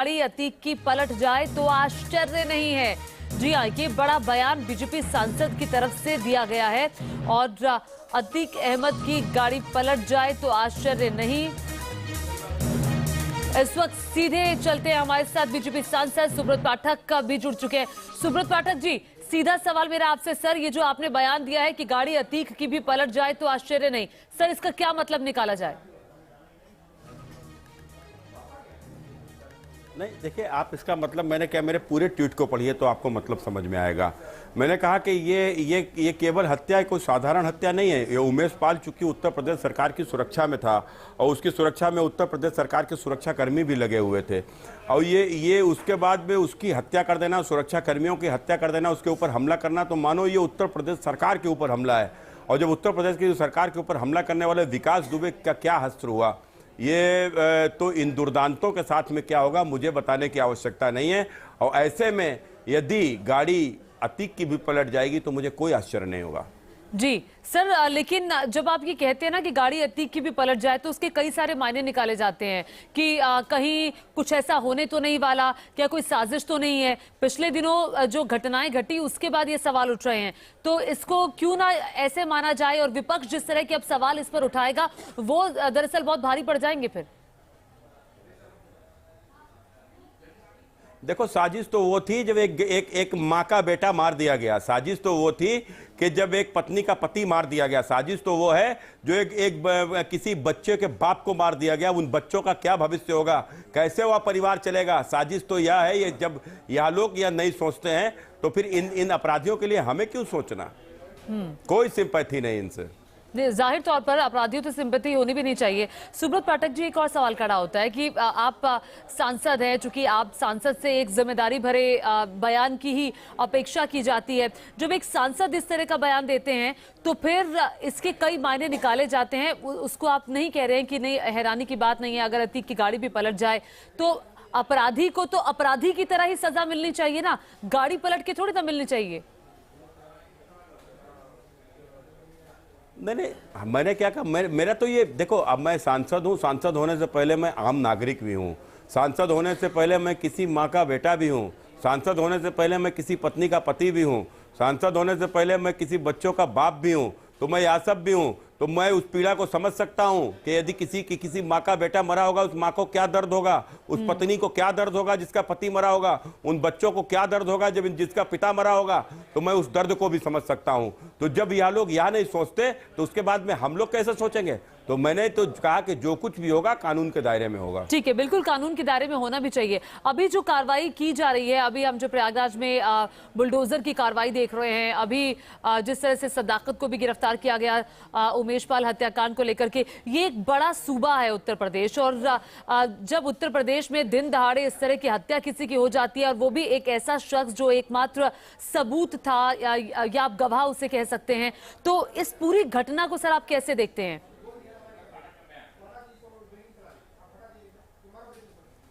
गाड़ी अतीक की पलट जाए तो आश्चर्य नहीं है। जी हाँ, ये बड़ा बयान बीजेपी सांसद की तरफ से दिया गया है और अतीक अहमद की गाड़ी पलट जाए तो आश्चर्य नहीं। इस वक्त सीधे चलते हैं, हमारे साथ बीजेपी सांसद सुब्रत पाठक भी जुड़ चुके हैं। सुब्रत पाठक जी, सीधा सवाल मेरा आपसे सर, ये जो आपने बयान दिया है कि गाड़ी अतीक की भी पलट जाए तो आश्चर्य नहीं, सर इसका क्या मतलब निकाला जाए? नहीं, देखिए, आप इसका मतलब, मैंने क्या, मेरे पूरे ट्वीट को पढ़िए तो आपको मतलब समझ में आएगा। मैंने कहा कि ये केवल हत्या, कोई साधारण हत्या नहीं है। ये उमेश पाल चूंकि उत्तर प्रदेश सरकार की सुरक्षा में था और उसकी सुरक्षा में उत्तर प्रदेश सरकार के सुरक्षा कर्मी भी लगे हुए थे और ये उसके बाद में उसकी हत्या कर देना, सुरक्षा कर्मियों की हत्या कर देना, उसके ऊपर हमला करना, तो मानो ये उत्तर प्रदेश सरकार के ऊपर हमला है। और जब उत्तर प्रदेश की सरकार के ऊपर हमला करने वाले विकास दुबे का क्या हस्त्र हुआ, ये तो इन दुर्दांतों के साथ में क्या होगा मुझे बताने की आवश्यकता नहीं है। और ऐसे में यदि गाड़ी अतीक की भी पलट जाएगी तो मुझे कोई आश्चर्य नहीं होगा। जी सर, लेकिन जब आप ये कहते हैं ना कि गाड़ी अतीक की भी पलट जाए तो उसके कई सारे मायने निकाले जाते हैं कि कहीं कुछ ऐसा होने तो नहीं वाला, क्या कोई साजिश तो नहीं है। पिछले दिनों जो घटनाएं घटी उसके बाद ये सवाल उठ रहे हैं, तो इसको क्यों ना ऐसे माना जाए और विपक्ष जिस तरह के अब सवाल इस पर उठाएगा वो दरअसल बहुत भारी पड़ जाएंगे फिर। देखो, साजिश तो वो थी जब एक माँ का बेटा मार दिया गया। साजिश तो वो थी कि जब एक पत्नी का पति मार दिया गया। साजिश तो वो है जो किसी बच्चे के बाप को मार दिया गया। उन बच्चों का क्या भविष्य होगा, कैसे वह परिवार चलेगा। साजिश तो यह है, ये जब यह लोग यह नहीं सोचते हैं तो फिर इन अपराधियों के लिए हमें क्यों सोचना। कोई सिंपैथी नहीं इनसे। जाहिर तौर पर अपराधियों तो सिंपैथी होनी भी नहीं चाहिए। सुब्रत पाठक जी, एक और सवाल खड़ा होता है कि आप सांसद हैं, चूंकि आप सांसद से एक जिम्मेदारी भरे बयान की ही अपेक्षा की जाती है। जब एक सांसद इस तरह का बयान देते हैं तो फिर इसके कई मायने निकाले जाते हैं। उसको आप नहीं कह रहे हैं कि नहीं, हैरानी की बात नहीं है अगर अतीक की गाड़ी भी पलट जाए तो अपराधी को तो अपराधी की तरह ही सजा मिलनी चाहिए ना, गाड़ी पलट के थोड़ी ना मिलनी चाहिए। नहीं, मैंने क्या कहा, मेरा तो ये देखो, अब मैं सांसद हूँ, सांसद होने से पहले मैं आम नागरिक भी हूँ, सांसद होने से पहले मैं किसी माँ का बेटा भी हूँ, सांसद होने से पहले मैं किसी पत्नी का पति भी हूँ, सांसद होने से पहले मैं किसी बच्चों का बाप भी हूँ, तो मैं यह सब भी हूँ। तो मैं उस पीड़ा को समझ सकता हूँ कि यदि किसी माँ का बेटा मरा होगा, उस माँ को क्या दर्द होगा, उस पत्नी को क्या दर्द होगा जिसका पति मरा होगा, उन बच्चों को क्या दर्द होगा जब जिसका पिता मरा होगा, तो मैं उस दर्द को भी समझ सकता हूँ। तो जब यह लोग यह नहीं सोचते तो उसके बाद में हम लोग कैसे सोचेंगे। तो मैंने तो कहा कि जो कुछ भी होगा कानून के दायरे में होगा। ठीक है, बिल्कुल कानून के दायरे में होना भी चाहिए। अभी जो कार्रवाई की जा रही है, अभी हम जो प्रयागराज में बुलडोजर की कार्रवाई देख रहे हैं, अभी जिस तरह से सदाकत को भी गिरफ्तार किया गया उमेश पाल हत्याकांड को लेकर के, ये एक बड़ा सूबा है उत्तर प्रदेश। और जब उत्तर प्रदेश में दिन दहाड़े इस तरह की हत्या किसी की हो जाती है और वो भी एक ऐसा शख्स जो एकमात्र सबूत था या आप गवाह उसे कह सकते हैं, तो इस पूरी घटना को सर आप कैसे देखते हैं?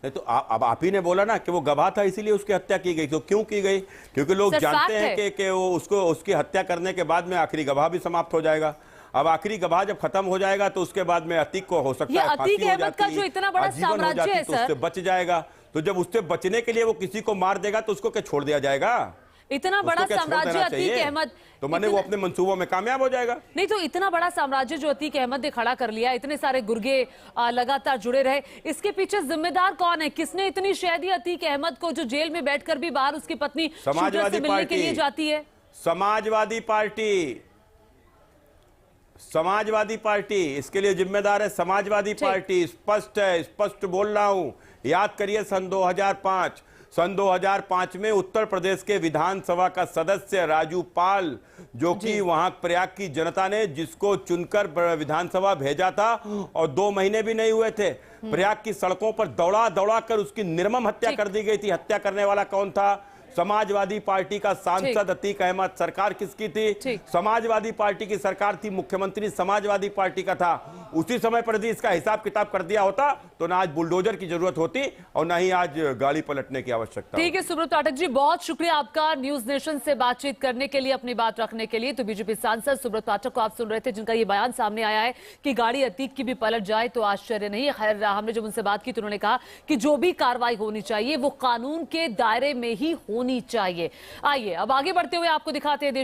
नहीं तो अब आप ही ने बोला ना कि वो गवाह था इसीलिए उसकी हत्या की गई। तो क्यों की गई? क्योंकि लोग जानते हैं कि वो उसकी हत्या करने के बाद में आखिरी गवाह भी समाप्त हो जाएगा। अब आखिरी गवाह जब खत्म हो जाएगा तो उसके बाद में अतीक को हो सकता है फांसी हो जाती है, आजीवन हो जाती है, तो उससे बच जाएगा। तो जब उससे बचने के लिए वो किसी को मार देगा तो उसको क्या छोड़ दिया जाएगा? इतना बड़ा साम्राज्य अतीक अहमद, तो मैंने वो अपने मंसूबों में कामयाब हो जाएगा। नहीं तो इतना बड़ा साम्राज्य जो अतीक अहमद ने खड़ा कर लिया, इतने सारे गुर्गे लगातार जुड़े रहे, इसके पीछे जिम्मेदार कौन है? किसने इतनी शह दी अतीक अहमद को जो जेल में बैठकर भी बाहर उसकी पत्नी समाजवादी मिलने के लिए जाती है? समाजवादी पार्टी इसके लिए जिम्मेदार है। समाजवादी पार्टी स्पष्ट है, स्पष्ट बोल रहा हूं। याद करिए सन 2005 में उत्तर प्रदेश के विधानसभा का सदस्य राजू पाल, जो कि वहां प्रयाग की जनता ने जिसको चुनकर विधानसभा भेजा था और 2 महीने भी नहीं हुए थे, प्रयाग की सड़कों पर दौड़ा कर उसकी निर्मम हत्या कर दी गई थी। हत्या करने वाला कौन था? समाजवादी पार्टी का सांसद अतीक अहमद। सरकार किसकी थी? समाजवादी पार्टी की सरकार थी, मुख्यमंत्री समाजवादी पार्टी का था। उसी समय पर यदि इसका हिसाब किताब कर दिया होता तो ना आज बुलडोजर की जरूरत होती और ना ही आज गाड़ी पलटने की आवश्यकता। ठीक है सुब्रत पाठक जी, बहुत शुक्रिया आपका न्यूज नेशन से बातचीत करने के लिए, अपनी बात रखने के लिए। तो बीजेपी सांसद सुब्रत पाठक को आप सुन रहे थे, जिनका ये बयान सामने आया है कि गाड़ी अतीक की भी पलट जाए तो आश्चर्य नहीं है। खैर, हमने जब उनसे बात की तो उन्होंने कहा कि जो भी कार्रवाई होनी चाहिए वो कानून के दायरे में ही होनी चाहिए। आइए अब आगे बढ़ते हुए आपको दिखाते हैं देश